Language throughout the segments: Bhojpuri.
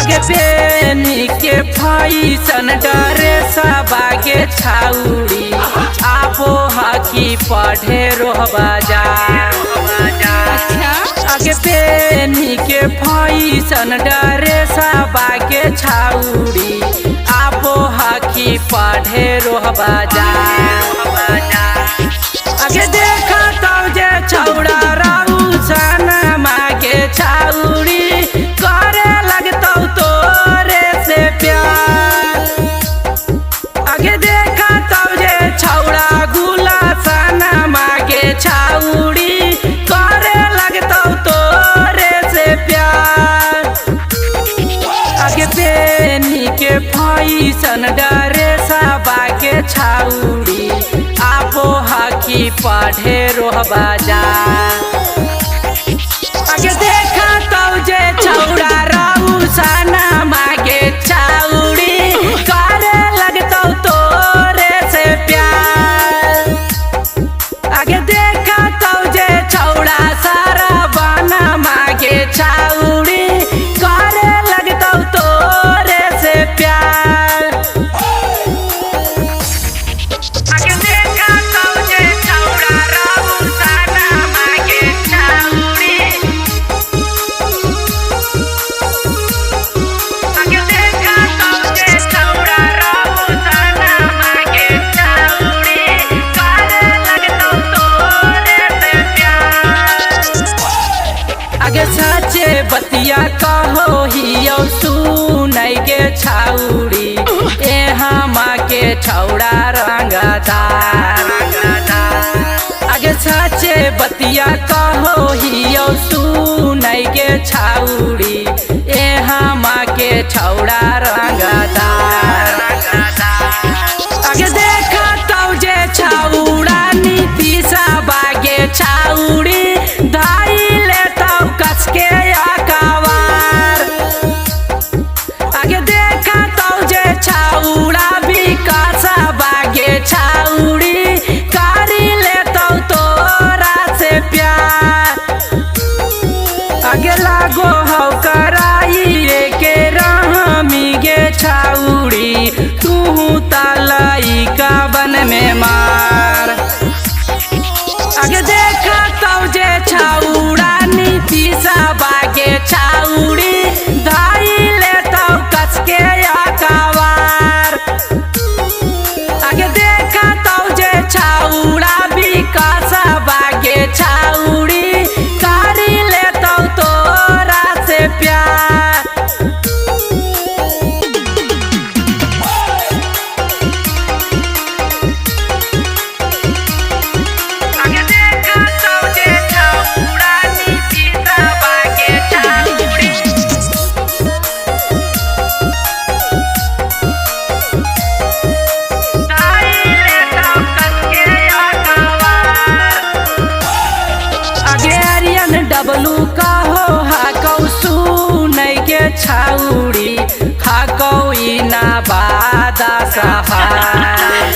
आगे बेनी के फैशन डरे सबागे छाउड़ी आपो हाकी पढ़े रोहबा जा। आगे बेनी के फैशन डरे सबागे छाउड़ी आपो हाकी पढ़े रोहबा जा। आगे देखा तो जे छौड़ा राऊ सना मागे छाउड़ी करे लगतौ तोरे से प्यार। आगे देखा तो जे छौड़ा गुला सना मागे छाउड़ी करे लगतौ तोरे से प्यार। आगे बेनी के फैशन डरे सबागे छाउड़ी आपो हाकी पढ़े रोहबा जा। आगे देखा तो जे छौड़ा राऊ सना मागे छाउड़ी करे लगतौ तोरे से प्यार। आगे देखा तो जे छौड़ा सारा बना मागे छाउड़ी करे लगतौ तोरे से प्यार। आगे देखा तो जे छौड़ा राऊ सना मागे छाउड़ी आगे देखा तो जे छौड़ा राऊ सना मागे छाउड़ी करे लगतौ तोरे से प्यार। आगे सचे बतिया कहो हियो सुनै के छाउड़ी एहाँ माके छौड़ा रंगदार। आगे सचे बतिया कहो हियो सुनै के छाउड़ी एहाँ माके छौड़ा रंगदार। आगे देखा तो जे छौड़ा नीतीशा बागे छाउड़ी धाई लेतौ कसके अकबार। आगे देखा तो जे छौड़ा विकास बागे छाउड़ी करी लेतौ तोरा से प्यार। आगे लागो हौ कराइए के रहमी गे छाउड़ी तू तलाई का बन में मार। आगे देखा तो जे छौड़ा नीतीशा बागे छाउड़ी धाई लेतौ कसके अकबार। आगे देखा तो जे छौड़ा विकास बागे छाउड़ी करी लेतौ तोरा से प्यार। आगे देखा तो जे छौड़ा नीतीशा बागे छाउड़ी धाई लेतौ कसके अकबार। आगे आर्यन डबलू कहो हाकौ सुनै के छाउड़ी हाकौ इना बादा सहाय।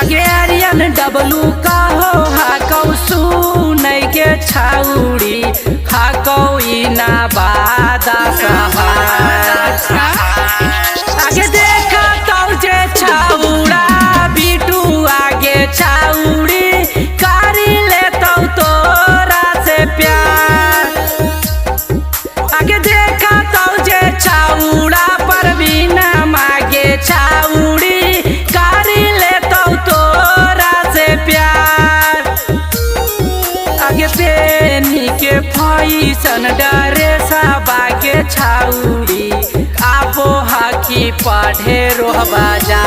आगे आर्यन डबलू कहो हाकौ सुनै के छाउड़ी हाकौ इना बादा सहाय। आगे देखा तो जे छौड़ा बिटू आगे छाउड़ी करी लेतौ तोरा से प्यार। आगे देखा तो जे छौड़ा परवीना मागे छाउड़ी करी लेतौ तोरा से प्यार। आगे बेनी के फैशन डरे सबागे छाउड़ी आपो हाकी पढ़े रोहबा जा।